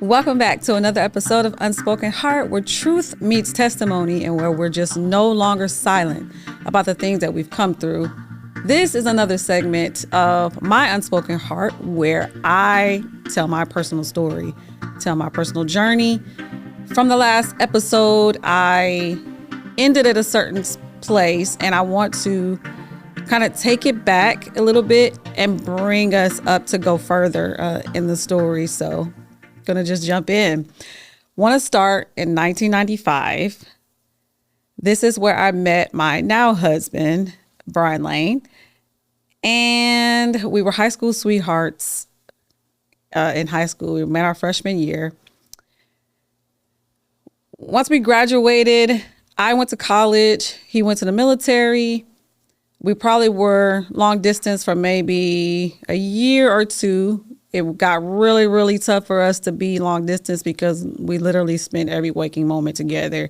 Welcome back to another episode of Unspoken Heart, where truth meets testimony and where we're just no longer silent about the things that we've come through. This is another segment of my Unspoken Heart where I tell my personal story, tell my personal journey. From the last episode, I ended at a certain place and I want to kind of take it back a little bit and bring us up to go further in the story. So gonna just jump in. Want to start in 1995. This is where I met my now husband, Brian Lane, and we were high school sweethearts in high school. We met our freshman year. Once we graduated, I went to college. He went to the military. We probably were long distance for maybe a year or two. It got really, really tough for us to be long distance because we literally spent every waking moment together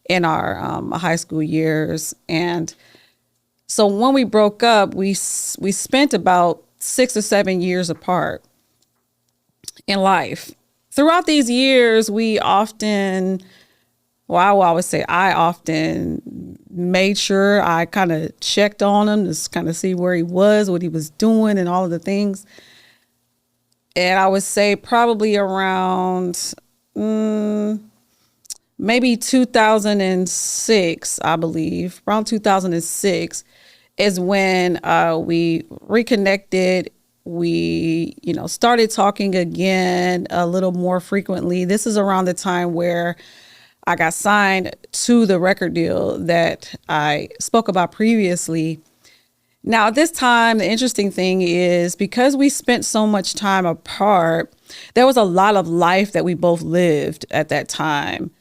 in our high school years. And so when we broke up, we spent about 6 or 7 years apart in life. Throughout these years, I often made sure I kind of checked on him to kind of see where he was, what he was doing, and all of the things. And I would say probably around maybe 2006, I believe, around 2006 is when we reconnected. We, started talking again a little more frequently. This is around the time where I got signed to the record deal that I spoke about previously. Now, at this time, the interesting thing is because we spent so much time apart, there was a lot of life that we both lived at that time.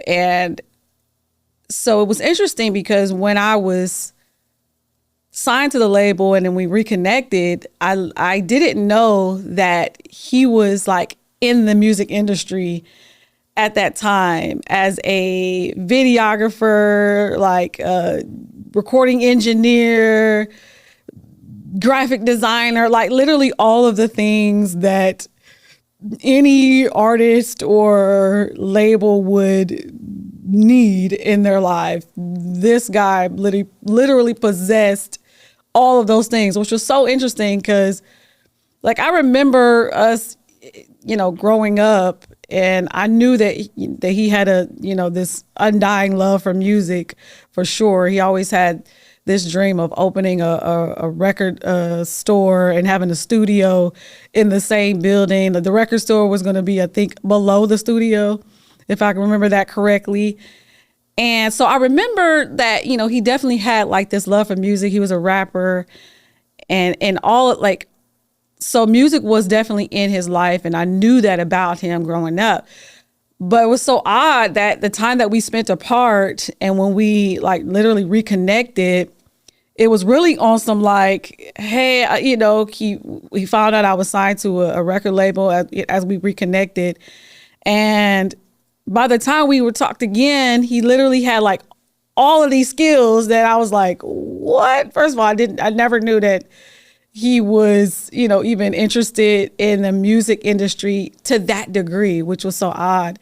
And so it was interesting because when I was signed to the label and then we reconnected, I didn't know that he was like in the music industry at that time as a videographer, like recording engineer, graphic designer, like literally all of the things that any artist or label would need in their life. This guy literally possessed all of those things, which was so interesting because like I remember us, growing up, and I knew that he had this undying love for music for sure. He always had this dream of opening a record store and having a studio in the same building. The record store was going to be, I think, below the studio, if I can remember that correctly. And so I remember that, he definitely had like this love for music. He was a rapper and all like, so music was definitely in his life, and I knew that about him growing up. But it was so odd that the time that we spent apart and when we like literally reconnected, it was really on some like, hey, he found out I was signed to a record label as we reconnected. And by the time we were talked again, he literally had like all of these skills that I was like, what? First of all, I never knew that he was, even interested in the music industry to that degree, which was so odd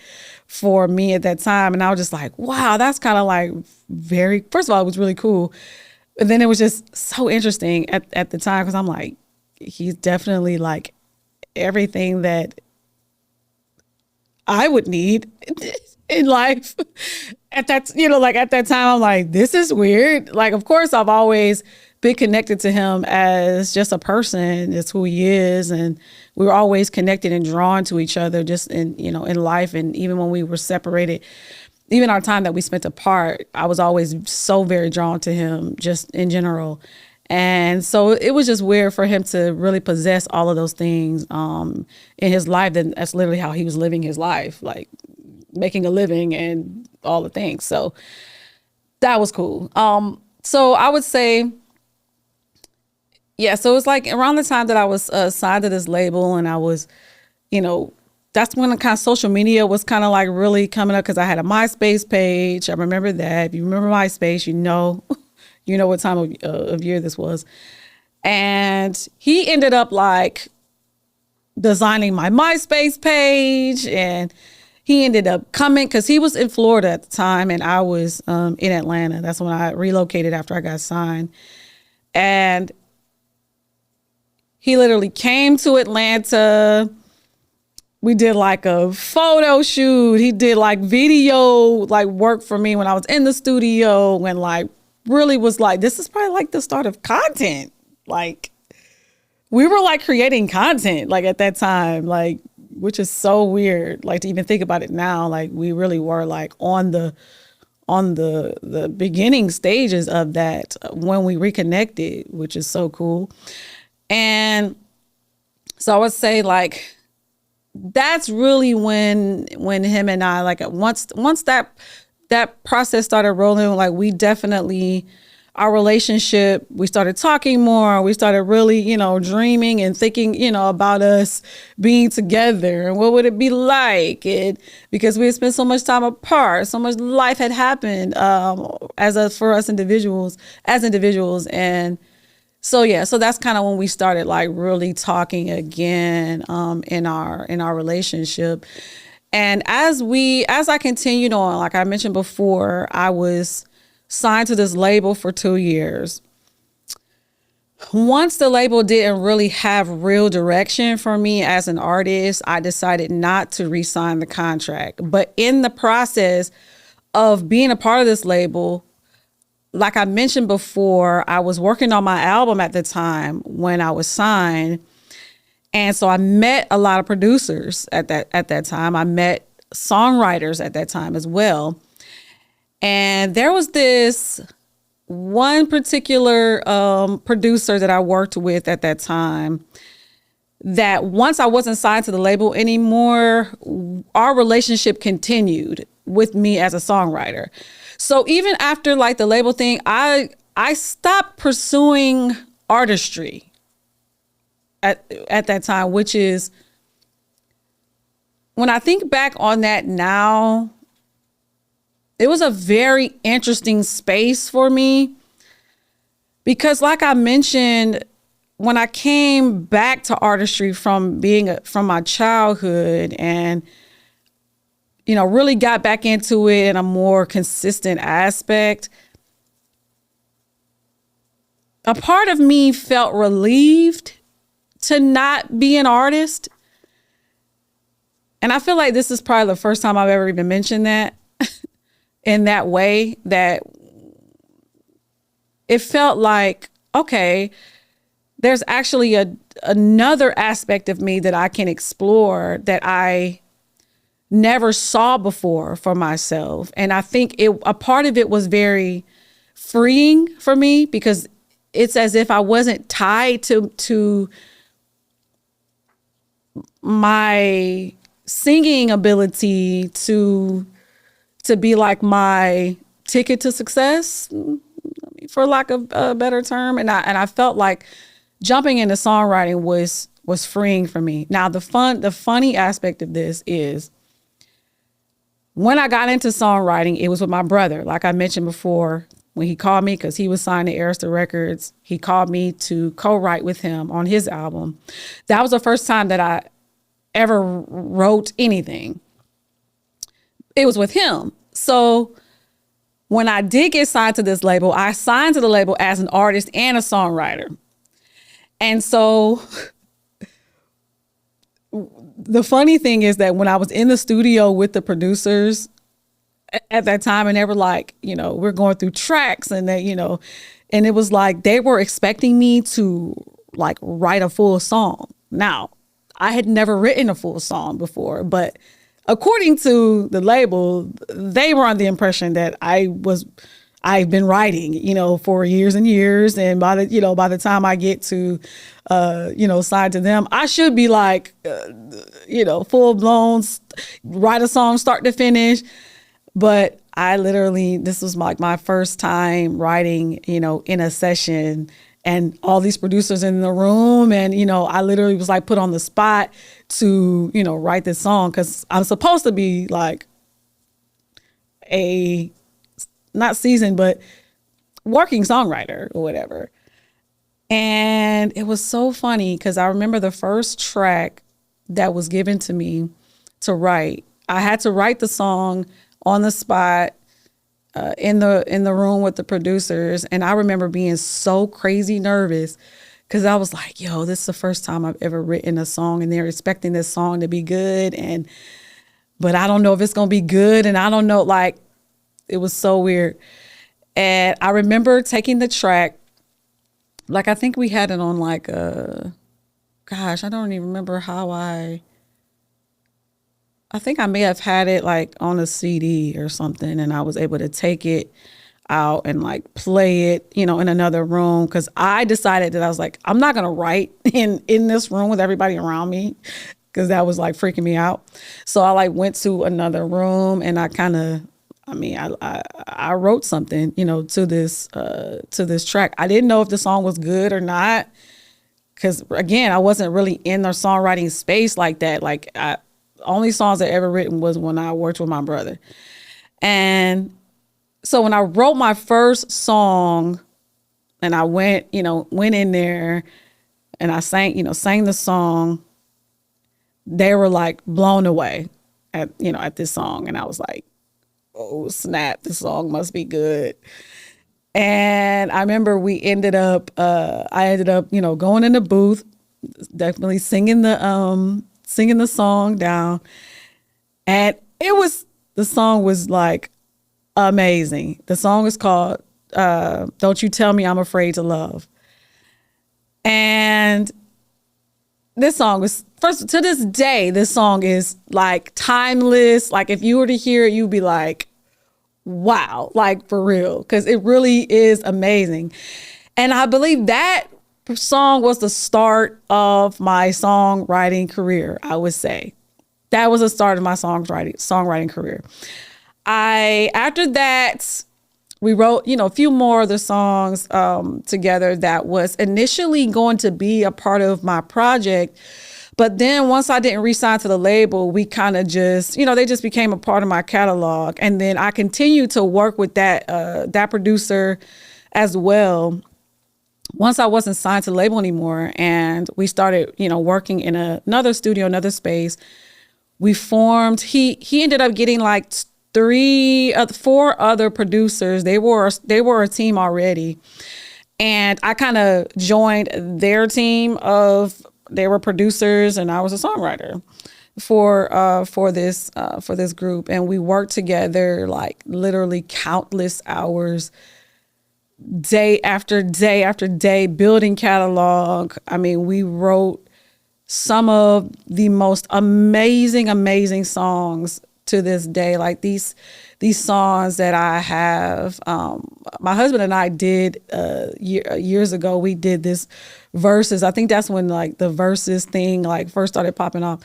for me at that time. And I was just like, wow, that's kind of like first of all, it was really cool. And then it was just so interesting at the time because I'm like, he's definitely like everything that I would need in life. At that time, I'm like, this is weird. Like, of course, I've always been connected to him as just a person. It's who he is. And we were always connected and drawn to each other just in life. And even when we were separated, even our time that we spent apart, I was always so very drawn to him just in general. And so it was just weird for him to really possess all of those things in his life. Then that's literally how he was living his life, like making a living and all the things. So that was cool. So I would say, yeah, so it's like around the time that I was signed to this label and I was, that's when the kind of social media was kind of like really coming up because I had a MySpace page. I remember that. If you remember MySpace, you know what time of year this was. And he ended up like designing my MySpace page, and he ended up coming because he was in Florida at the time and I was in Atlanta. That's when I relocated after I got signed. And he literally came to Atlanta. We did like a photo shoot. He did like video like work for me when I was in the studio, when like really was like, this is probably like the start of content. Like we were like creating content like at that time, like, which is so weird, like to even think about it now. Like we really were like on the beginning stages of that when we reconnected, which is so cool. And so I would say like, that's really when him and I, like once that process started rolling, like we definitely, our relationship, we started talking more. We started really, dreaming and thinking, about us being together and what would it be like? Because we had spent so much time apart, so much life had happened for us individuals, as individuals. And so, yeah, so that's kind of when we started like really talking again in our relationship. And as I continued on, like I mentioned before, I was signed to this label for 2 years. Once the label didn't really have real direction for me as an artist, I decided not to re-sign the contract. But in the process of being a part of this label, like I mentioned before, I was working on my album at the time when I was signed. And so I met a lot of producers at that time. I met songwriters at that time as well. And there was this one particular producer that I worked with at that time that once I wasn't signed to the label anymore, our relationship continued with me as a songwriter. So even after like the label thing, I stopped pursuing artistry at that time, which is, when I think back on that now, it was a very interesting space for me because, like I mentioned, when I came back to artistry from my childhood and, really got back into it in a more consistent aspect, a part of me felt relieved to not be an artist. And I feel like this is probably the first time I've ever even mentioned that in that way, that it felt like, okay, there's actually another aspect of me that I can explore that I never saw before for myself. And I think a part of it was very freeing for me because it's as if I wasn't tied to my singing ability to be like my ticket to success, for lack of a better term. And I felt like jumping into songwriting was freeing for me. Now, the funny aspect of this is when I got into songwriting, it was with my brother. Like I mentioned before, when he called me, because he was signed to Arista Records, he called me to co-write with him on his album. That was the first time that I ever wrote anything. It was with him. So when I did get signed to this label, I signed to the label as an artist and a songwriter. And so the funny thing is that when I was in the studio with the producers at that time, and they were like, we're going through tracks, and they, and it was like they were expecting me to like write a full song. Now, I had never written a full song before, but according to the label, they were on the impression that I've been writing, for years and years. And by the time I get to, signed to them, I should be like, full blown, write a song, start to finish. But I literally, this was like my first time writing, in a session, and all these producers in the room. And, I literally was like put on the spot to, write this song, because I'm supposed to be like a, not seasoned, but working songwriter or whatever. And it was so funny because I remember the first track that was given to me to write. I had to write the song on the spot, in the room with the producers. And I remember being so crazy nervous because I was like, yo, this is the first time I've ever written a song and they're expecting this song to be good. But I don't know if it's going to be good. And I don't know, like, it was so weird. And I remember taking the track, like, I think we had it on like gosh, I don't even remember how I think I may have had it like on a CD or something, and I was able to take it out and like play it, in another room. Cause I decided that I was like, I'm not going to write in this room with everybody around me. Cause that was like freaking me out. So I like went to another room and I wrote something, to this track. I didn't know if the song was good or not. Cause again, I wasn't really in the songwriting space like that. Like only songs I ever written was when I worked with my brother. And so when I wrote my first song and I went in there and I sang the song, they were like blown away at this song. And I was like, oh snap, this song must be good. And I remember I ended up, going in the booth, definitely singing the song down. And the song was like amazing. The song is called Don't You Tell Me I'm Afraid to Love. And this song was, first, to this day, this song is like timeless. Like if you were to hear it, you'd be like, wow, like for real, because it really is amazing. And I believe that song was the start of my songwriting career, I would say. That was the start of my songwriting career. After that, we wrote, a few more of the songs together that was initially going to be a part of my project. But then once I didn't re-sign to the label, we kind of just, they just became a part of my catalog. And then I continued to work with that producer as well. Once I wasn't signed to the label anymore and we started, working in another studio, another space, we formed, he ended up getting like 4 other producers. They were a team already. And I kind of joined their team they were producers and I was a songwriter for this group. And we worked together like literally countless hours, day after day after day, building catalog. I mean, we wrote some of the most amazing songs to this day. Like these songs that I have, my husband and I did years ago. We did this verses. I think that's when like the verses thing like first started popping off.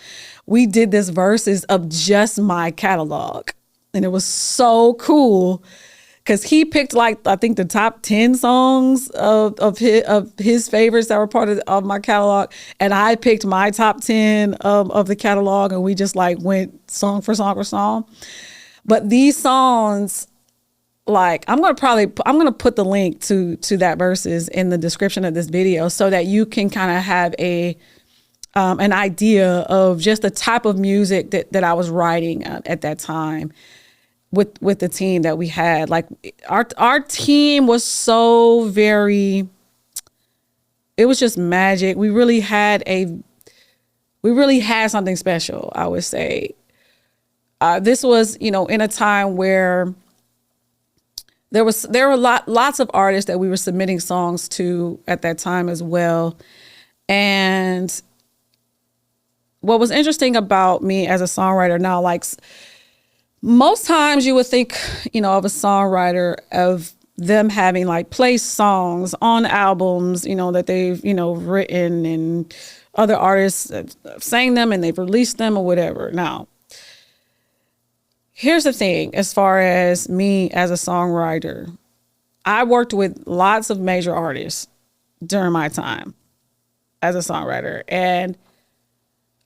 We did this verses of just my catalog, and it was so cool. Because he picked like, I think the top 10 songs of his favorites that were part of my catalog. And I picked my top 10 of the catalog, and we just like went song for song for song. But these songs, like I'm going to put the link to that verses in the description of this video so that you can kind of have an idea of just the type of music that I was writing at that time. With the team that we had. Like our team was so very, it was just magic. We really had something special, I would say. This was, in a time where there were lots of artists that we were submitting songs to at that time as well. And what was interesting about me as a songwriter now, like, most times you would think, of a songwriter, of them having like placed songs on albums, that they've, written and other artists sang them and they've released them or whatever. Now, here's the thing, as far as me as a songwriter, I worked with lots of major artists during my time as a songwriter. And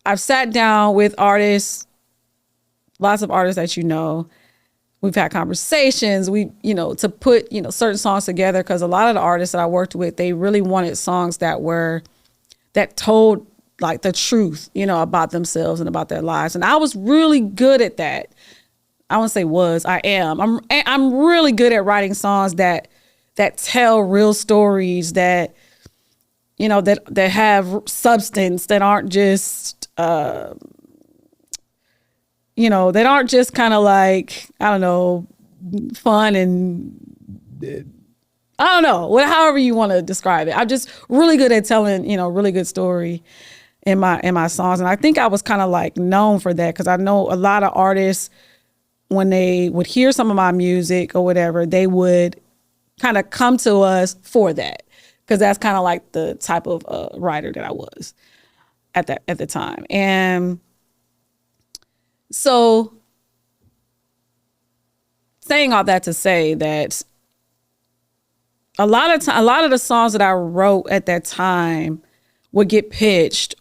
I've sat down with artists, lots of artists that we've had conversations, to put, certain songs together, because a lot of the artists that I worked with, they really wanted songs that told like the truth, about themselves and about their lives. And I was really good at that. I won't say was, I am. I'm really good at writing songs that tell real stories, that that have substance, that aren't just that aren't just kind of like, I don't know, fun and I don't know, however you want to describe it. I'm just really good at telling, really good story in my songs. And I think I was kind of like known for that, because I know a lot of artists, when they would hear some of my music or whatever, they would kind of come to us for that, because that's kind of like the type of writer that I was at the time. And so, saying all that to say that a lot of the songs that I wrote at that time would get pitched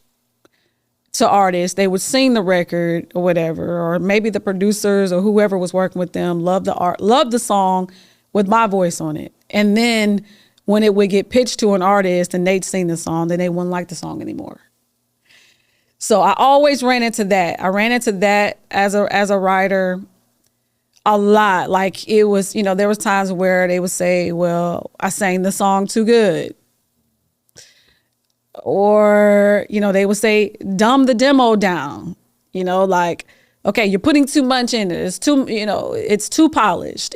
to artists. They would sing the record or whatever, or maybe the producers or whoever was working with them loved the song with my voice on it. And then when it would get pitched to an artist and they'd sing the song, then they wouldn't like the song anymore. So I always ran into that. I ran into that as a writer a lot. Like, it was, there was times where they would say, well, I sang the song too good. Or, they would say, dumb the demo down, like, okay, you're putting too much in it. It's too, it's too polished.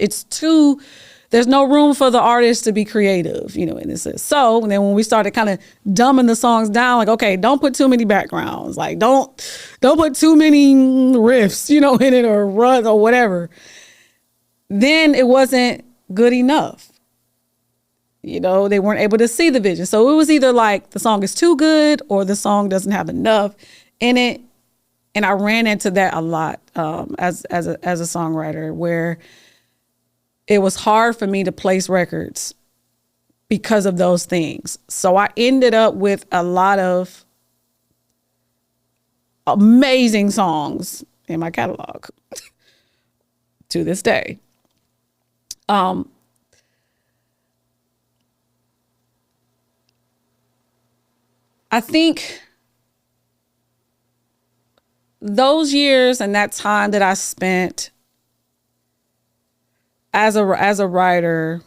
There's no room for the artist to be creative, and it says so. And then when we started kind of dumbing the songs down, like, okay, don't put too many backgrounds. Like, don't put too many riffs, in it, or runs or whatever. Then it wasn't good enough. They weren't able to see the vision. So it was either like the song is too good or the song doesn't have enough in it. And I ran into that a lot as a songwriter, where it was hard for me to place records because of those things. So I ended up with a lot of amazing songs in my catalog to this day. I think those years and that time that I spent as a writer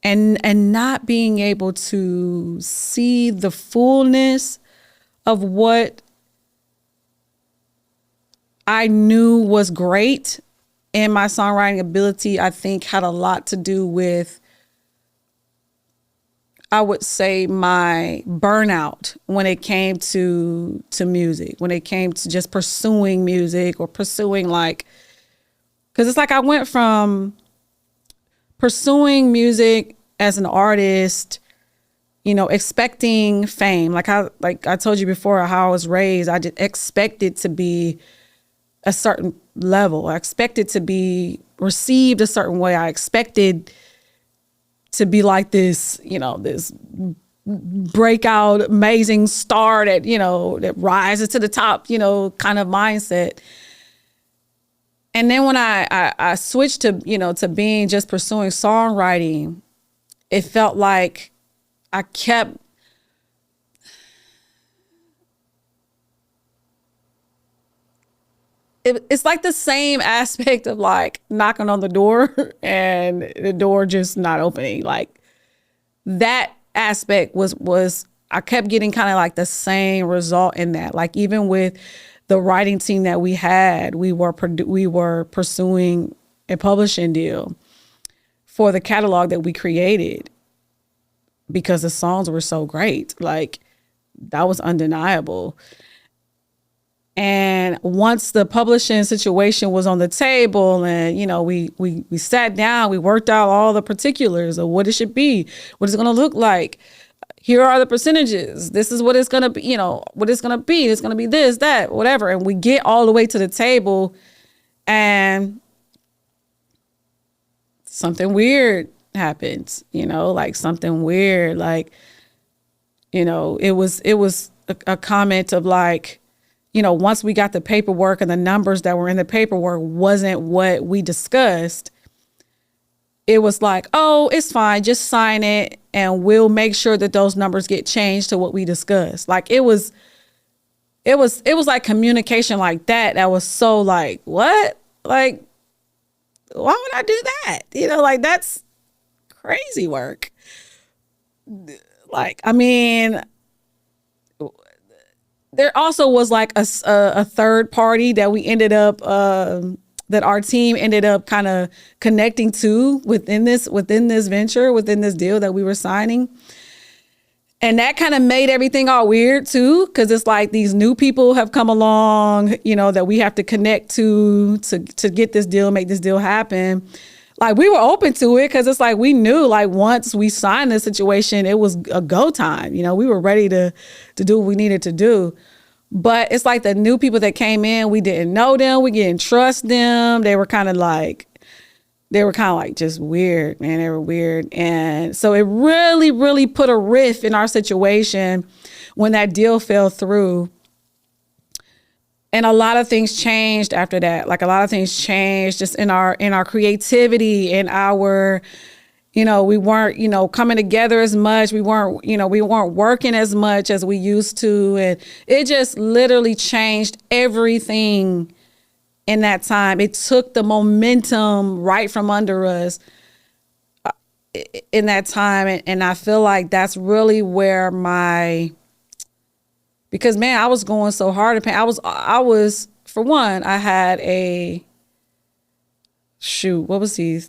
and not being able to see the fullness of what I knew was great in my songwriting ability, I think had a lot to do with, I would say, my burnout when it came to music, when it came to just pursuing music, or pursuing, like, because it's like I went from pursuing music as an artist, expecting fame. Like I told you before, how I was raised, I just expected to be a certain level. I expected to be received a certain way. I expected to be like this, this breakout, amazing star that, that rises to the top, kind of mindset. And then when I switched to, to being just pursuing songwriting, it felt like I kept it's like the same aspect of like knocking on the door and the door just not opening. Like, that aspect was I kept getting kind of like the same result in that. Like, even with the writing team that we had, we were pursuing a publishing deal for the catalog that we created because the songs were so great. Like, that was undeniable. And once the publishing situation was on the table and, we sat down, we worked out all the particulars of what it should be, what it's going to look like. Here are the percentages. This is what it's going to be, what it's going to be. It's going to be this, that, whatever. And we get all the way to the table and something weird happens, like something weird. Like, it was a comment of like, once we got the paperwork and the numbers that were in the paperwork wasn't what we discussed, it was like, oh, it's fine, just sign it and we'll make sure that those numbers get changed to what we discussed. Like, it was it was like communication like that was so like, what? Like, why would I do that? Like, that's crazy work. Like, I mean, there also was like a third party that we ended up that our team ended up kind of connecting to within this venture, within this deal that we were signing. And that kind of made everything all weird too, because it's like these new people have come along, that we have to connect to get this deal, make this deal happen. Like, we were open to it because it's like we knew, like, once we signed this situation, it was a go time. We were ready to do what we needed to do. But it's like the new people that came in, we didn't know them, we didn't trust them. They were kind of like just weird, man. They were weird. And so it really, really put a rift in our situation when that deal fell through. And a lot of things changed after that. Like, a lot of things changed just in our creativity, in our, we weren't, coming together as much. We weren't working as much as we used to. And it just literally changed everything in that time. It took the momentum right from under us in that time. And I feel like that's really where because, man, I was going so hard. I was, for one, I had what was he?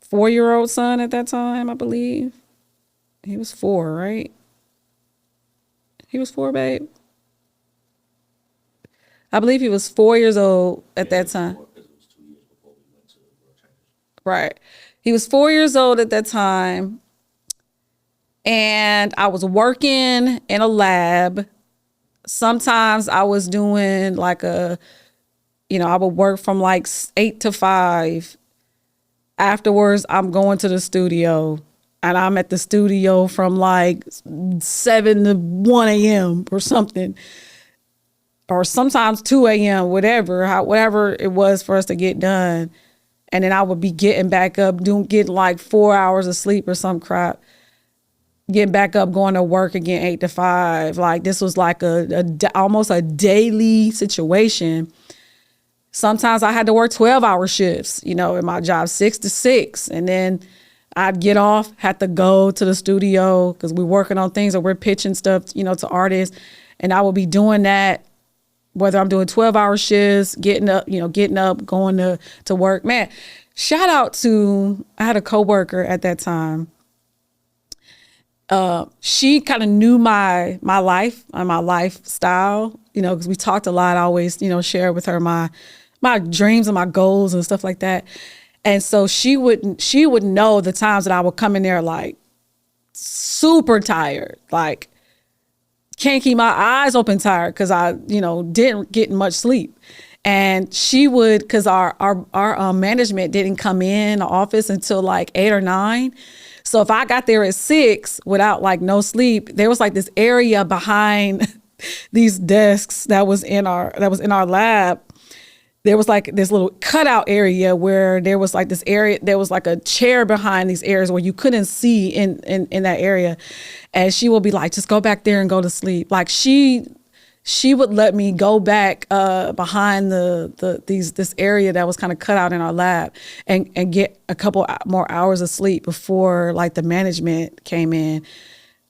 4-year-old son at that time, I believe. He was 4, right? He was 4, babe. I believe he was 4 years old at that time. Right. He was 4 years old at that time. And I was working in a lab. Sometimes I was doing like I would work from like 8 to 5. Afterwards, I'm going to the studio, and I'm at the studio from like 7 to 1 a.m. or something, or sometimes 2 a.m., whatever it was for us to get done. And then I would be getting back up, getting like 4 hours of sleep or some crap, getting back up, going to work again 8 to 5. Like, this was like almost a daily situation. Sometimes I had to work 12-hour shifts, in my job, 6 to 6. And then I'd get off, had to go to the studio because we're working on things or we're pitching stuff, to artists. And I would be doing that, whether I'm doing 12-hour shifts, getting up, going to work. Man, shout out to, I had a coworker at that time. She kind of knew my life and my lifestyle, because we talked a lot. I always, share with her my dreams and my goals and stuff like that. And so she would know the times that I would come in there like super tired, like can't keep my eyes open tired because I, didn't get much sleep. And she would, because our management didn't come in the office until like 8 or 9. So if I got there at 6 without like no sleep, there was like this area behind these desks that was in our lab. There was like this little cutout area where there was like this area, there was like a chair behind these areas where you couldn't see in that area. And she would be like, just go back there and go to sleep. Like she would let me go back behind this area that was kind of cut out in our lab and get a couple more hours of sleep before like the management came in,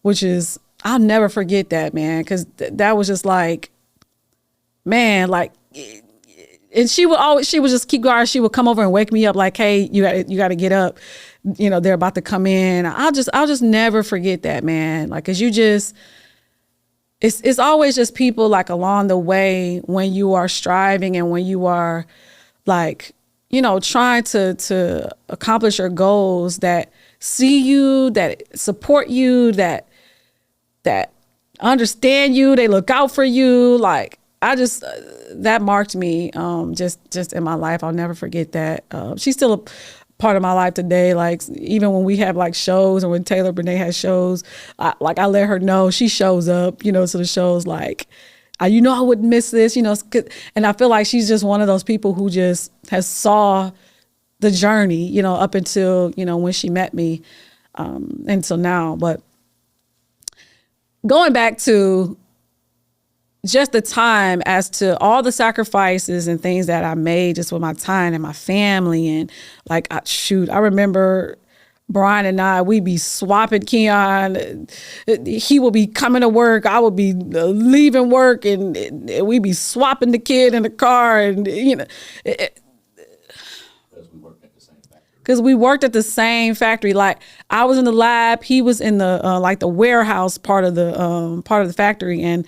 which is, I'll never forget that, man. Cause that was just like, man, like, and she would just keep going. She would come over and wake me up like, hey, you got to get up. They're about to come in. I'll just never forget that, man. Like, cause it's always just people like along the way when you are striving and when you are like, trying to accomplish your goals that see you, that support you, that understand you, they look out for you. Like, that marked me just in my life. I'll never forget that. She's still a part of my life today. Like, even when we have like shows and when Taylor Brene has shows, I let her know. She shows up, to the shows like, I wouldn't miss this, and I feel like she's just one of those people who just has saw the journey, up until, when she met me until now. But going back to just the time as to all the sacrifices and things that I made just with my time and my family. And like, I remember Brian and I, we'd be swapping Keon. He would be coming to work. I would be leaving work, and we'd be swapping the kid in the car. And, because we worked at the same factory. Like, I was in the lab, he was in the like the warehouse part of the factory. And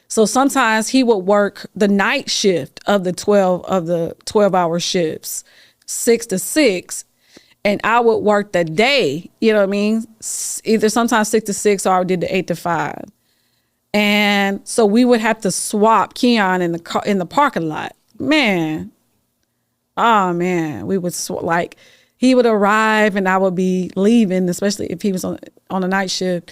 so sometimes he would work the night shift of the 12-hour shifts, 6 to 6. And I would work the day, you know what I mean? Either sometimes 6 to 6, or I did the 8 to 5. And so we would have to swap Keon in the parking lot. Man. Oh man. We would like, he would arrive and I would be leaving, especially if he was on a night shift.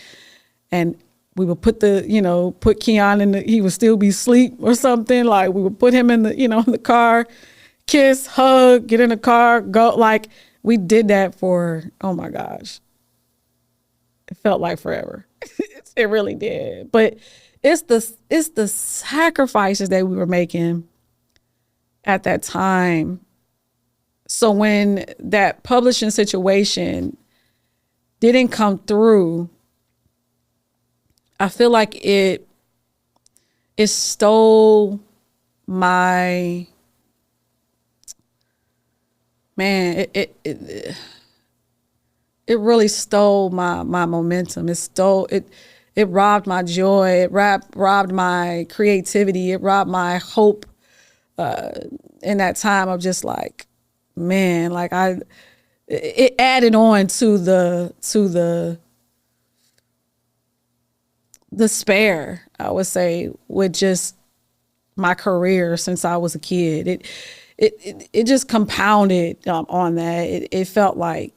And we would put Keon in he would still be asleep or something. Like, we would put him in in the car, kiss, hug, get in the car, go. Like, we did that for, oh my gosh, it felt like forever. It really did. But it's the sacrifices that we were making at that time. So when that publishing situation didn't come through, I feel like it stole my, man, it really stole my momentum. It robbed my joy. It robbed my creativity. It robbed my hope in that time of just like, man, like it added on to the despair, I would say, with just my career since I was a kid. It just compounded on that. It felt like,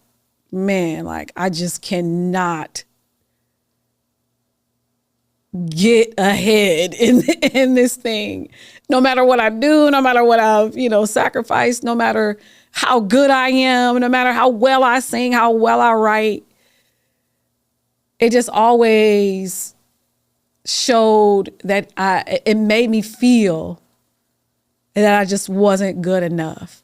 man, like I just cannot get ahead in this thing. No matter what I do, no matter what I've, sacrificed, no matter how good I am, no matter how well I sing, how well I write, it just always showed that it made me feel that I just wasn't good enough.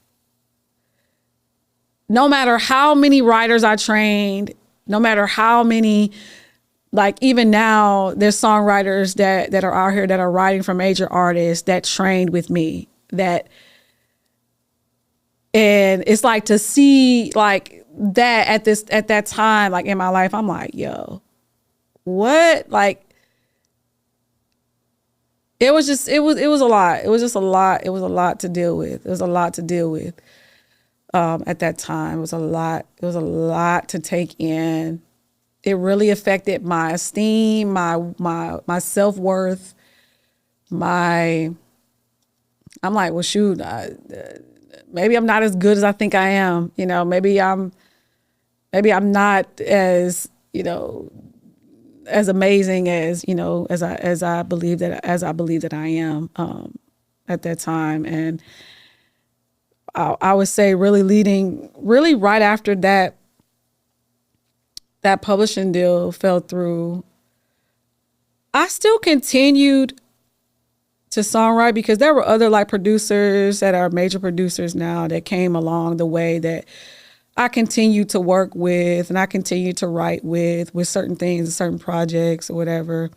No matter how many writers I trained, no matter how many, like even now, there's songwriters that are out here that are writing for major artists that trained with me. And it's like to see like that at that time, like in my life, I'm like, yo, what? Like, it was a lot. It was just a lot. It was a lot to deal with. It was a lot to deal with at that time. It was a lot. It was a lot to take in. It really affected my esteem, my self-worth, I'm like, well, shoot, maybe I'm not as good as I think I am. Maybe I'm not as, as amazing as, as I believe that I am at that time. And I would say really right after that publishing deal fell through, I still continued to songwrite because there were other like producers that are major producers now that came along the way that I continued to work with and I continued to write with certain things, certain projects or whatever.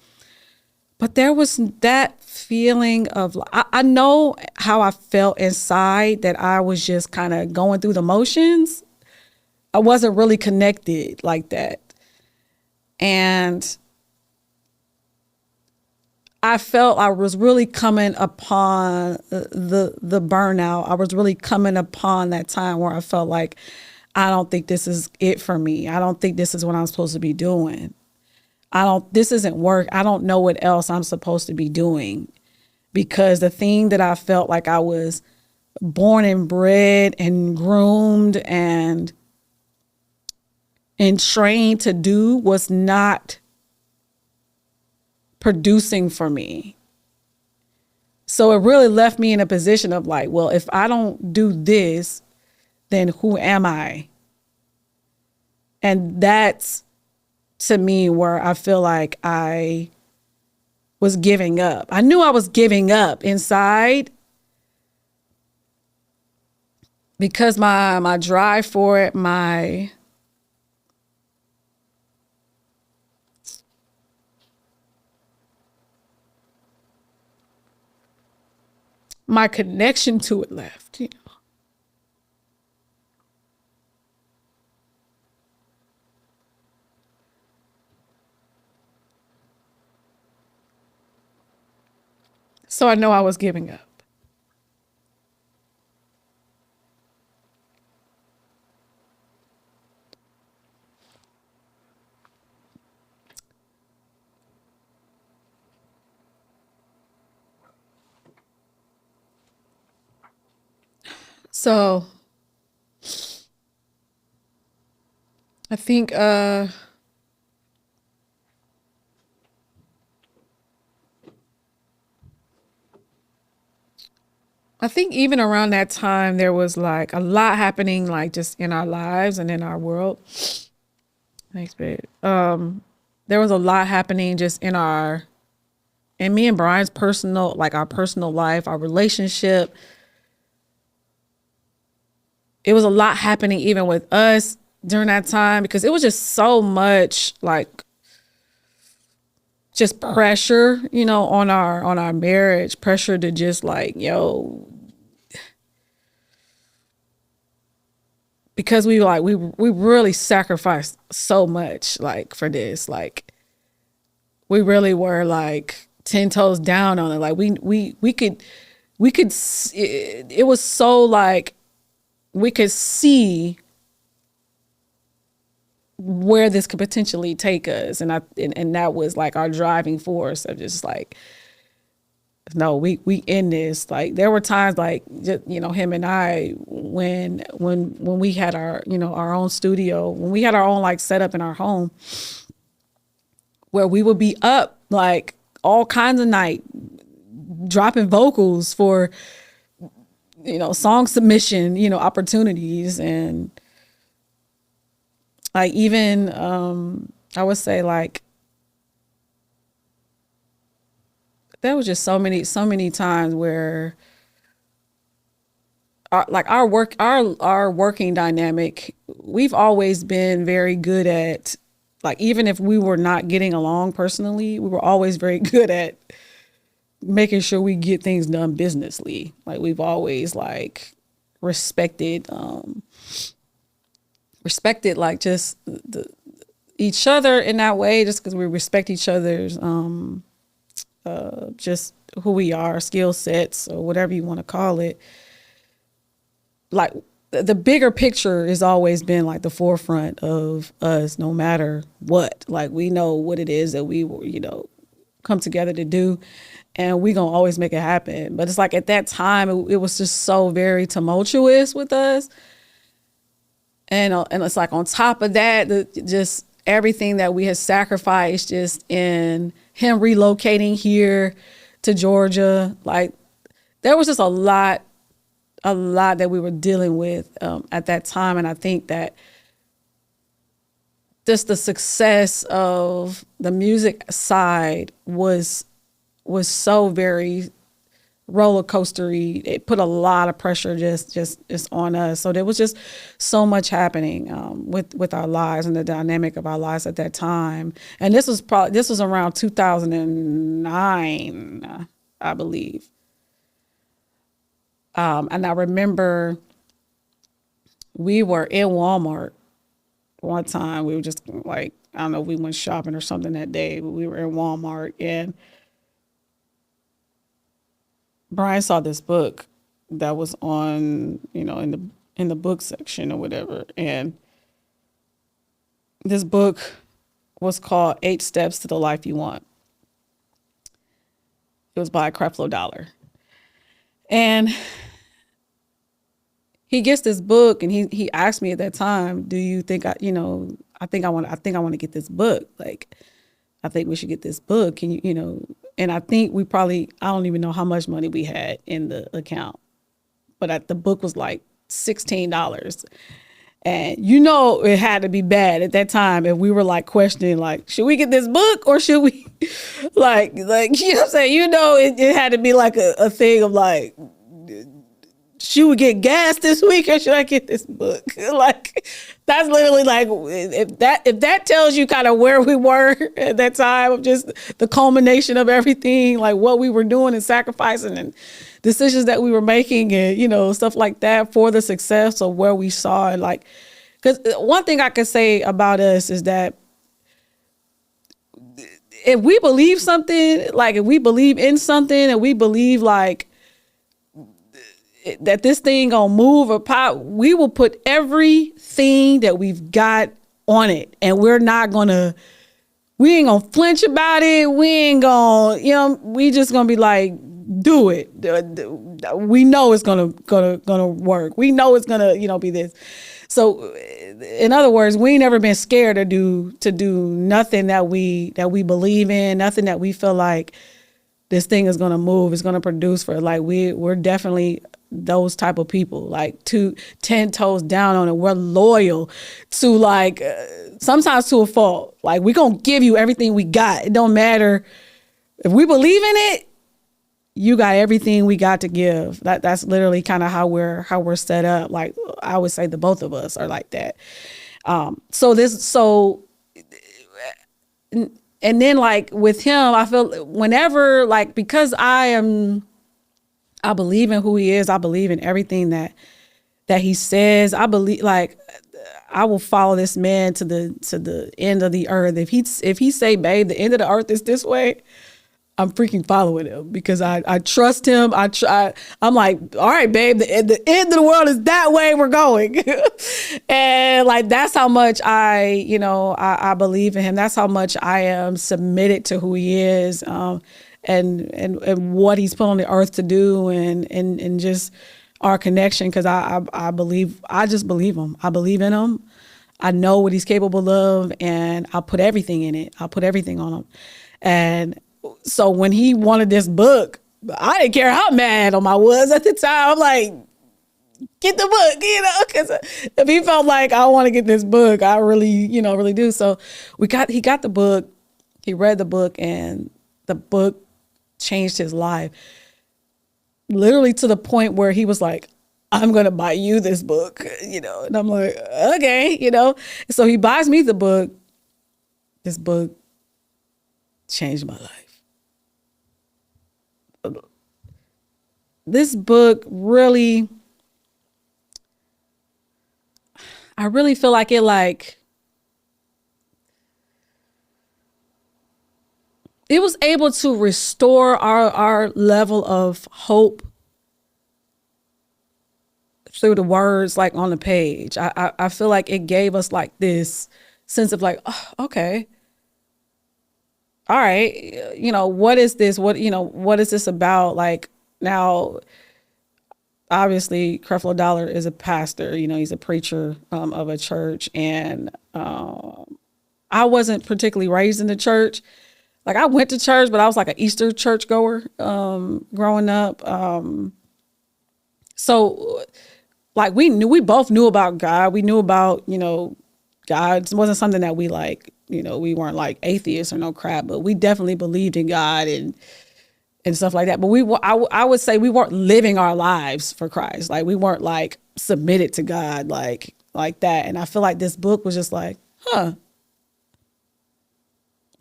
But there was that feeling of, I know how I felt inside, that I was just kind of going through the motions. I wasn't really connected like that. And I felt I was really coming upon the burnout. I was really coming upon that time where I felt like, I don't think this is it for me. I don't think this is what I'm supposed to be doing. This isn't work. I don't know what else I'm supposed to be doing, because the thing that I felt like I was born and bred and groomed and trained to do was not producing for me. So it really left me in a position of like, well, if I don't do this, then who am I? And that's, to me, where I feel like I was giving up. I knew I was giving up inside because my drive for it, my connection to it left, you know. So I know I was giving up. So I think I think even around that time there was like a lot happening, like just in our lives and in our world. Thanks, babe. There was a lot happening just in me and Brian's personal, like our personal life, our relationship. It was a lot happening even with us during that time because it was just so much like just pressure, you know, on our marriage, pressure to just like, yo, because we really sacrificed so much like for this. Like we really were like 10 toes down on it. Like we could it was so like we could see where this could potentially take us, and that was like our driving force of just like, no, we in this. Like there were times like just, you know, him and I when we had our, you know, our own studio, when we had our own like setup in our home, where we would be up like all kinds of night dropping vocals for, you know, song submission, you know, opportunities. And like even I would say like there was just so many times where our working dynamic, we've always been very good at, like, even if we were not getting along personally, we were always very good at making sure we get things done businessly. Like we've always like respected like just each other in that way, just because we respect each other's just who we are, skill sets, or whatever you want to call it. Like the bigger picture has always been like the forefront of us, no matter what. Like we know what it is that we, you know, come together to do, and we gonna always make it happen. But it's like at that time it was just so very tumultuous with us, and it's like on top of that, just everything that we had sacrificed just in him relocating here to Georgia. Like there was just a lot that we were dealing with at that time. And I think that just the success of the music side was so very roller coastery. It put a lot of pressure just on us. So there was just so much happening with our lives and the dynamic of our lives at that time. And this was around 2009, I believe. And I remember we were in Walmart one time. We were just like, I don't know, we went shopping or something that day, but we were in Walmart, and Brian saw this book that was on, you know, in the book section or whatever. And this book was called 8 Steps to the Life You Want. It was by Creflo Dollar. And he gets this book, and he asked me at that time, do you think I think I want to get this book. Like, I think we should get this book. Can you, you know, and I think I don't even know how much money we had in the account, but the book was like $16. And it had to be bad at that time. And we were like questioning, like, should we get this book or should we like, you know what I'm saying? It had to be like a thing of like, should we get gas this week or should I get this book? Like, that's literally like, if that tells you kind of where we were at that time of just the culmination of everything, like what we were doing and sacrificing and decisions that we were making and, stuff like that for the success of where we saw it. Like, because one thing I could say about us is that if we believe something, like if we believe in something and we believe like that this thing gonna move or pop, we will put everything that we've got on it, and we ain't gonna flinch about it. We ain't gonna, we just gonna be like, do it. We know it's gonna work. We know it's gonna, be this. So, in other words, we ain't never been scared to do nothing that we believe in, nothing that we feel like this thing is gonna move, it's gonna produce for. Like we're definitely those type of people, like 10 toes down on it. We're loyal to like sometimes to a fault. Like we gonna give you everything we got. It don't matter if we believe in it. You got everything we got to give. That's literally kind of how we're set up. Like I would say the both of us are like that. And then like with him, I feel whenever like, because I believe in who he is. I believe in everything that he says. I believe, like, I will follow this man to the end of the earth. If he say, babe, the end of the earth is this way, I'm freaking following him because I trust him. I'm like, all right, babe, the end of the world is that way. We're going. And like, that's how much I believe in him. That's how much I am submitted to who he is. And what he's put on the earth to do and just our connection. Cause I just believe him. I believe in him. I know what he's capable of and I'll put everything in it. I'll put everything on him. And so when he wanted this book, I didn't care how mad I was at the time. I'm like, get the book, cause if he felt like I want to get this book, I really, really do. So he got the book, he read the book, and the book changed his life. Literally to the point where he was like, I'm going to buy you this book, and I'm like, okay, So he buys me the book. This book changed my life. This book really, I really feel like it was able to restore our level of hope through the words like on the page. I feel like it gave us like this sense of like, oh, okay, all right, what is this? What is this about? Like now, obviously, Creflo Dollar is a pastor. He's a preacher of a church, and I wasn't particularly raised in the church. Like I went to church, but I was like an Easter church goer growing up. So like we both knew about God. We knew about, God. It wasn't something that we like, we weren't like atheists or no crap, but we definitely believed in God and stuff like that. But I would say we weren't living our lives for Christ. Like we weren't like submitted to God like that. And I feel like this book was just like,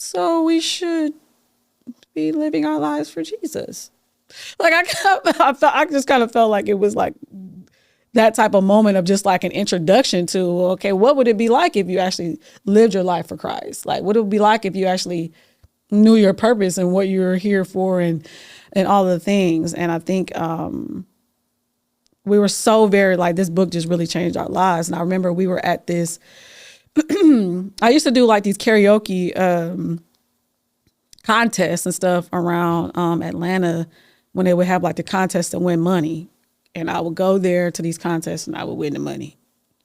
so we should be living our lives for Jesus. Like I just kind of felt like it was like that type of moment of just like an introduction to, okay, what would it be like if you actually lived your life for Christ? Like what it would be like if you actually knew your purpose and what you were here for and all the things. And I think we were so very like, this book just really changed our lives. And I remember we were at this, I used to do like these karaoke contests and stuff around Atlanta when they would have like the contest to win money. And I would go there to these contests and I would win the money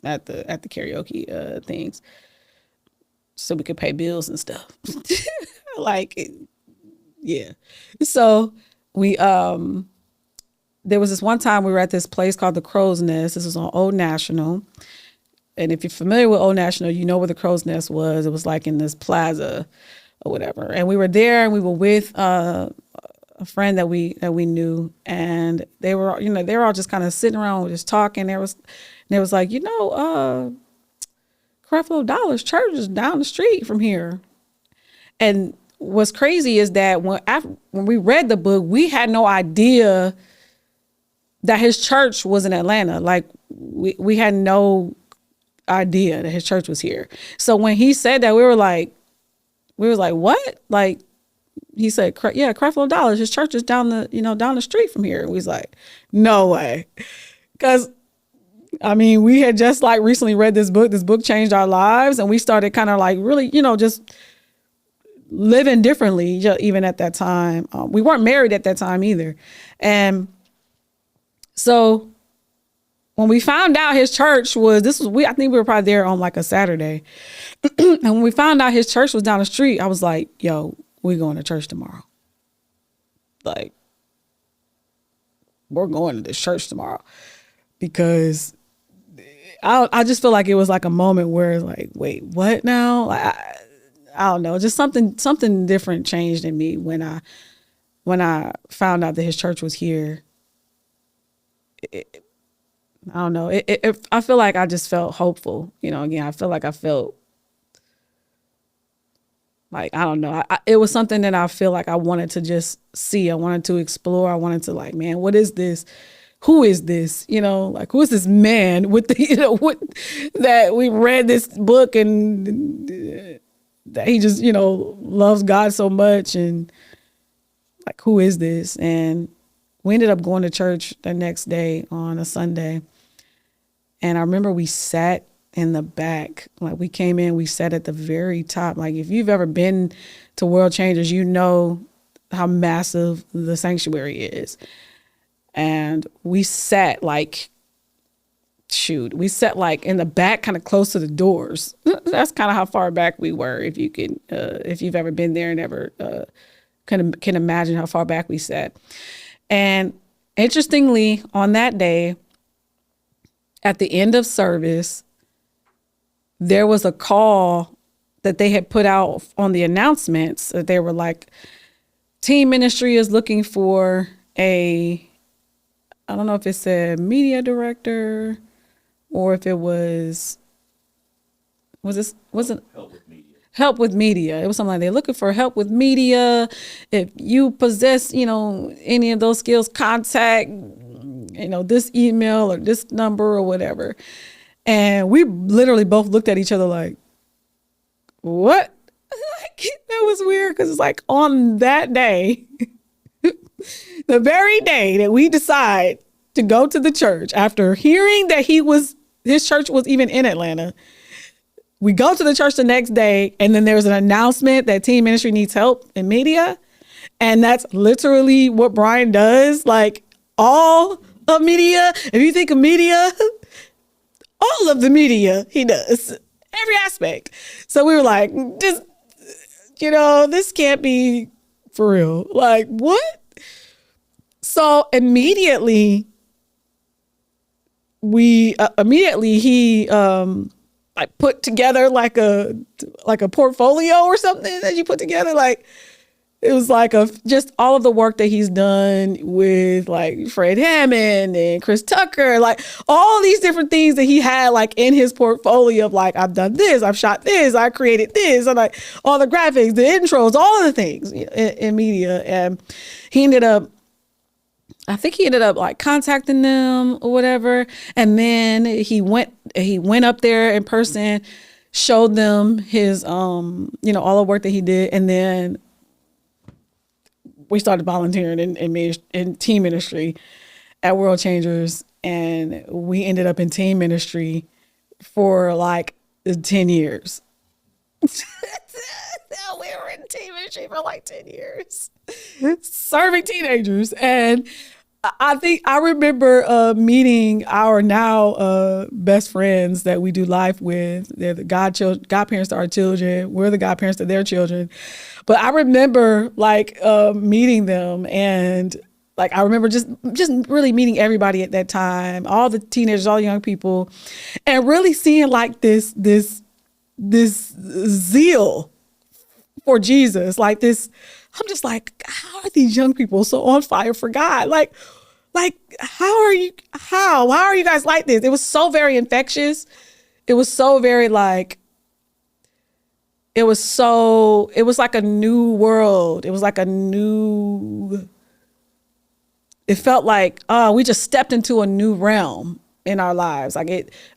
at the karaoke things so we could pay bills and stuff. Yeah. So we there was this one time we were at this place called the Crow's Nest. This was on Old National. and if you're familiar with Old National, you know where the Crow's Nest was. It was like in this plaza or whatever. And we were there, and we were with a friend that we knew, and they were all just kind of sitting around just talking. There was like, Creflo Dollar's church is down the street from here. And what's crazy is that when we read the book, we had no idea that his church was in Atlanta. Like we had no idea that his church was here. So when he said that, we were like, what? Like, he said, yeah, Creflo Dollar, his church is down the street from here. And we was like, no way. Because, I mean, we had just like recently read this book. This book changed our lives. And we started kind of like really, just living differently, even at that time. We weren't married at that time either. And so when we found out his church I think we were probably there on like a Saturday. And when we found out his church was down the street, I was like, yo, we're going to church tomorrow. Like, we're going to this church tomorrow. Because I just feel like it was like a moment where it's like, wait, what now? I don't know. Just something different changed in me when I found out that his church was here. I don't know. I feel like I just felt hopeful. Again, I feel like I felt like, I don't know. It was something that I feel like I wanted to just see. I wanted to explore. I wanted to like, man, what is this? Who is this? Like, who is this man with the, that we read this book and that he just, loves God so much, and like, who is this? And we ended up going to church the next day on a Sunday. And I remember we sat in the back. Like, we came in, we sat at the very top. Like, if you've ever been to World Changers, you know how massive the sanctuary is. And we sat like in the back, kind of close to the doors. That's kind of how far back we were. If you've ever been there and ever can imagine how far back we sat. And interestingly, on that day, at the end of service, there was a call that they had put out on the announcements that they were like, Team Ministry is looking for I don't know if it said media director or if it wasn't help with media. It was something like they're looking for help with media. If you possess, any of those skills, contact, this email or this number or whatever. And we literally both looked at each other like, what? Like, that was weird, because it's like on that day, the very day that we decide to go to the church, after hearing that his church was even in Atlanta, we go to the church the next day, and then there's an announcement that Team Ministry needs help in media. And that's literally what Brian does. Like, all of media. If you think of media, all of the media he does, every aspect. So we were like, just, this can't be for real. Like, what? So immediately he like put together like a portfolio or something that you put together. Like, it was like just all of the work that he's done with like Fred Hammond and Chris Tucker, like all these different things that he had like in his portfolio of like, I've done this, I've shot this, I created this, and like all the graphics, the intros, all of the things in media. And I think he ended up like contacting them or whatever. And then he went up there in person, showed them his, all the work that he did. And then we started volunteering in team ministry at World Changers. And we ended up in team ministry for like 10 years. We were in team ministry for like 10 years, serving teenagers. And I remember meeting our now best friends that we do life with. They're the godparents to our children. We're the godparents to their children. But I remember like meeting them, and Like I remember just really meeting everybody at that time, all the teenagers, all the young people, and really seeing like this zeal for Jesus, like this. I'm just like, how are these young people so on fire for God? Like how are you guys like this? It was so very infectious. It was so very like, it was like a new world. It was like it felt like, we just stepped into a new realm in our lives.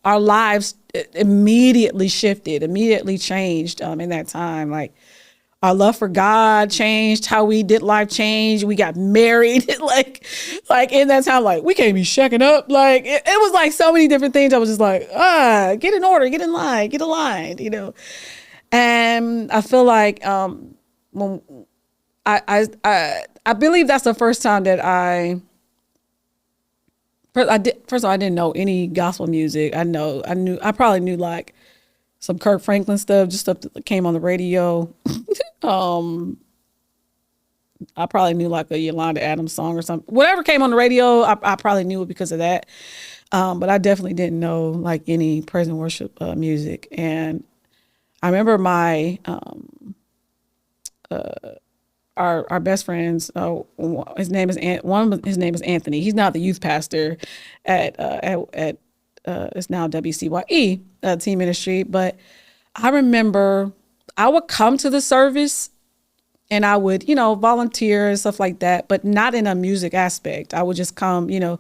Our lives immediately shifted, immediately changed in that time. Like our love for God changed, how we did life changed. We got married, like in that time, like we can't be shacking up. Like it was like so many different things. I was just like, get in order, get in line, get aligned, And I feel like when I believe that's the first time that I first of all, I didn't know any gospel music. I probably knew like some Kirk Franklin stuff, just stuff that came on the radio. I probably knew like a Yolanda Adams song or something. Whatever came on the radio, I probably knew it because of that. But I definitely didn't know like any praise and worship music. And I remember my our best friends. His name is Anthony. He's not the youth pastor at it's now WCYE Teen Ministry. But I remember I would come to the service and I would volunteer and stuff like that, but not in a music aspect. I would just come, and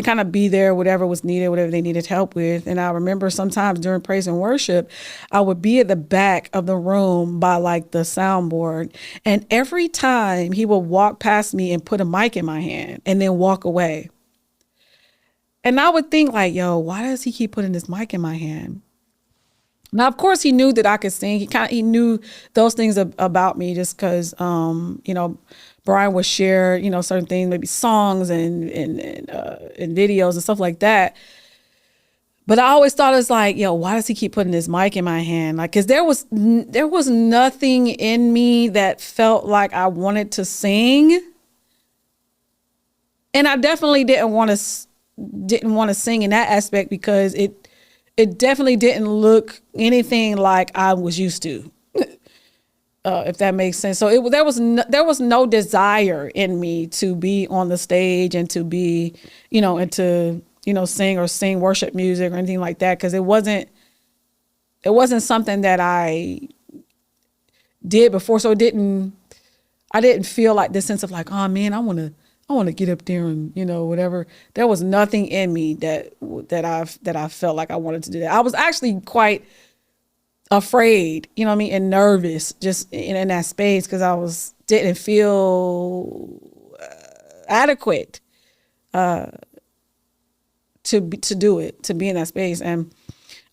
kind of be there, whatever was needed, whatever they needed help with. And I remember sometimes during praise and worship, I would be at the back of the room by like the soundboard. And every time he would walk past me and put a mic in my hand and then walk away. And I would think like, yo, why does he keep putting this mic in my hand? Now, of course, he knew that I could sing. He knew those things about me just because, Brian would share, certain things, maybe songs and videos and stuff like that. But I always thought it's like, yo, why does he keep putting this mic in my hand? Like, because there was nothing in me that felt like I wanted to sing, and I definitely didn't want to sing in that aspect because it definitely didn't look anything like I was used to. If that makes sense. So there was no desire in me to be on the stage and to be, and to, sing worship music or anything like that. Cause it wasn't something that I did before. So I didn't feel like this sense of like, oh man, I want to get up there and, whatever. There was nothing in me that I felt like I wanted to do that. I was actually quite afraid, and nervous just in that space because didn't feel adequate to do it, to be in that space. And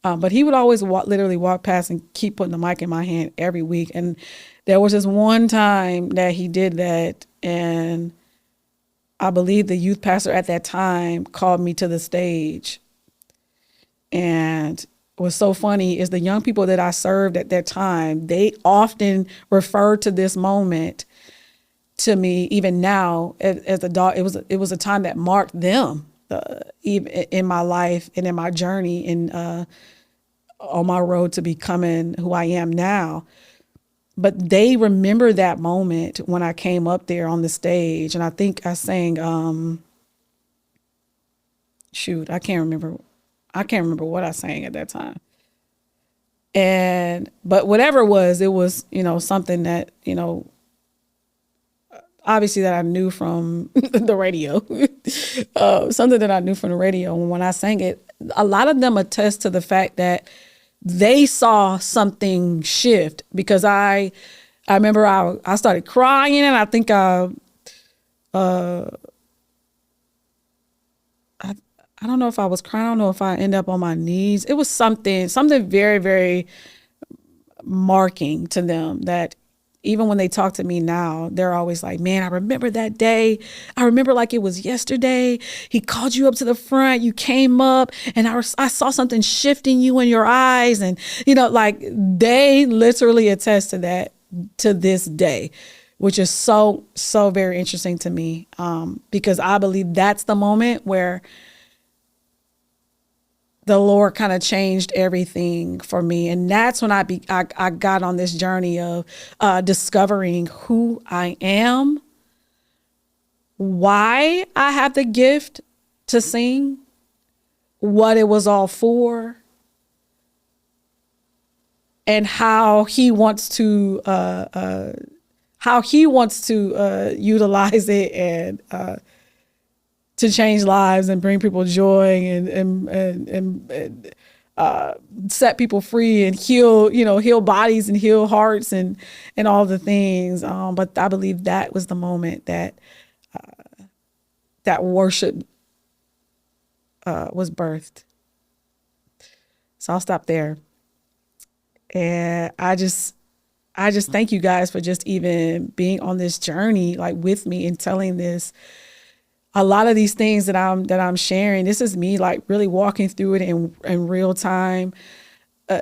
but he would always literally walk past and keep putting the mic in my hand every week. And there was this one time that he did that, and I believe the youth pastor at that time called me to the stage. And what's so funny is the young people that I served at that time, they often refer to this moment to me, even now as a dog. It was a time that marked them even in my life and in my journey and on my road to becoming who I am now. But they remember that moment when I came up there on the stage, and I think I sang, I can't remember what I sang at that time. But whatever it was, something that, obviously that I knew from the radio, something that I knew from the radio. And when I sang it, a lot of them attest to the fact that they saw something shift, because I remember I started crying, and I think I don't know if I was crying. I don't know if I ended up on my knees. It was something very, very marking to them that even when they talk to me now, they're always like, man, I remember that day. I remember like it was yesterday. He called you up to the front. You came up and I saw something shifting you in your eyes. And, like they literally attest to that to this day, which is so very interesting to me, because I believe that's the moment where the Lord kind of changed everything for me. And that's when I got on this journey of discovering who I am, why I have the gift to sing, what it was all for, and how he wants to utilize it and to change lives and bring people joy and set people free and heal bodies and heal hearts and all the things. But I believe that was the moment that worship was birthed. So I'll stop there. And I just thank you guys for just even being on this journey, like with me and telling this. A lot of these things that I'm sharing, this is me like really walking through it in real time.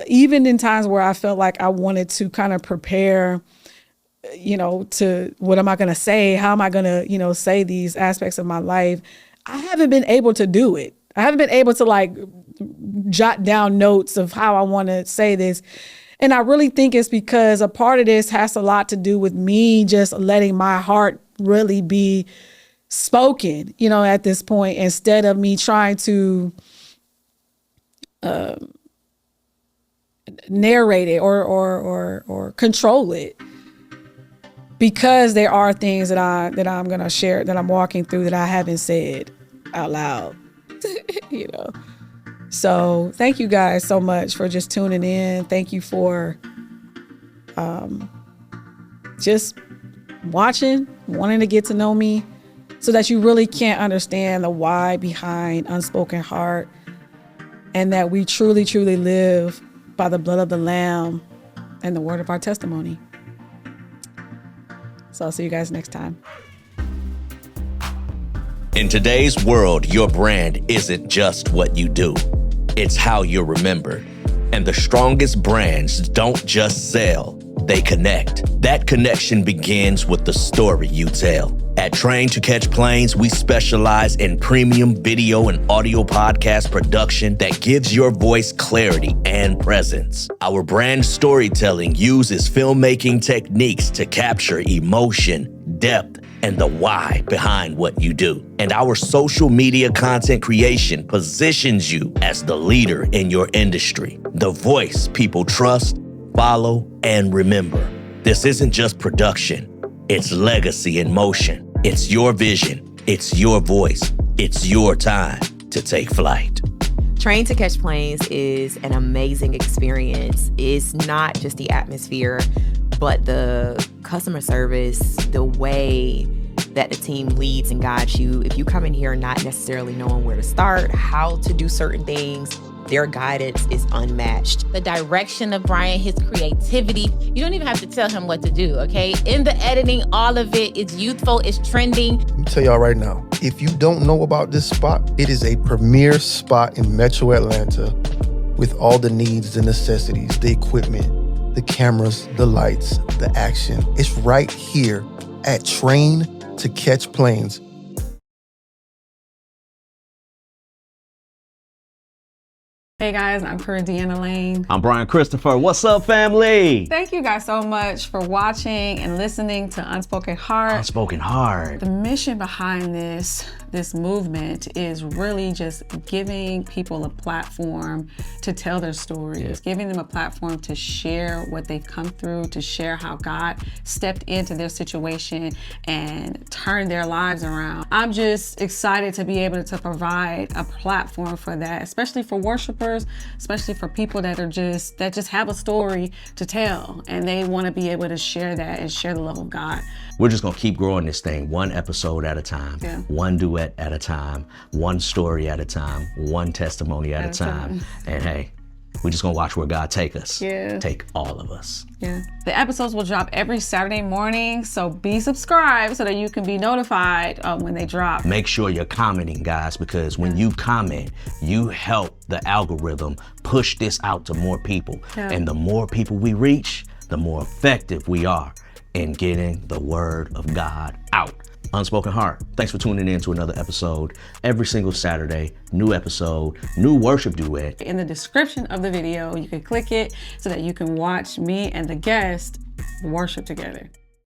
Even in times where I felt like I wanted to kind of prepare, to what am I going to say? How am I going to, say these aspects of my life? I haven't been able to do it. I haven't been able to like jot down notes of how I want to say this. And I really think it's because a part of this has a lot to do with me just letting my heart really be spoken, at this point, instead of me trying to narrate it or control it, because there are things that I'm going to share, that I'm walking through, that I haven't said out loud, So thank you guys so much for just tuning in. Thank you for just watching, wanting to get to know me, so that you really can't understand the why behind Unspoken Heart, and that we truly, truly live by the blood of the Lamb and the word of our testimony. So I'll see you guys next time. In today's world, your brand isn't just what you do. It's how you're remembered. And the strongest brands don't just sell, they connect. That connection begins with the story you tell. At Train to Catch Planes, we specialize in premium video and audio podcast production that gives your voice clarity and presence. Our brand storytelling uses filmmaking techniques to capture emotion, depth, and the why behind what you do. And our social media content creation positions you as the leader in your industry, the voice people trust, follow, and remember. This isn't just production, it's legacy in motion. It's your vision, it's your voice, it's your time to take flight. Train to Catch Planes is an amazing experience. It's not just the atmosphere, but the customer service, the way that the team leads and guides you. If you come in here not necessarily knowing where to start, how to do certain things, their guidance is unmatched. The direction of Brian, his creativity, you don't even have to tell him what to do, okay? In the editing, all of it is youthful, it's trending. Let me tell y'all right now, if you don't know about this spot, it is a premier spot in Metro Atlanta with all the needs, the necessities, the equipment, the cameras, the lights, the action. It's right here at Train to Catch Planes. Hey guys, I'm Kura Deanna Lane. I'm Brian Christopher. What's up, family? Thank you guys so much for watching and listening to Unspoken Heart. Unspoken Heart. The mission behind this movement is really just giving people a platform to tell their stories, giving them a platform to share what they've come through, to share how God stepped into their situation and turned their lives around. I'm just excited to be able to provide a platform for that, especially for worshipers, especially for people that just have a story to tell and they want to be able to share that and share the love of God. We're just gonna keep growing this thing one episode at a time, one duet at a time, one story at a time, one testimony at a time. And hey, we're just gonna watch where God take us. Take all of us. The episodes will drop every Saturday morning, so be subscribed so that you can be notified when they drop. Make sure you're commenting, guys, because when you comment, you help the algorithm push this out to more people. And the more people we reach, the more effective we are in getting the word of God out. Unspoken Heart, thanks for tuning in to another episode. Every single Saturday, new episode, new worship duet. In the description of the video, you can click it so that you can watch me and the guest worship together.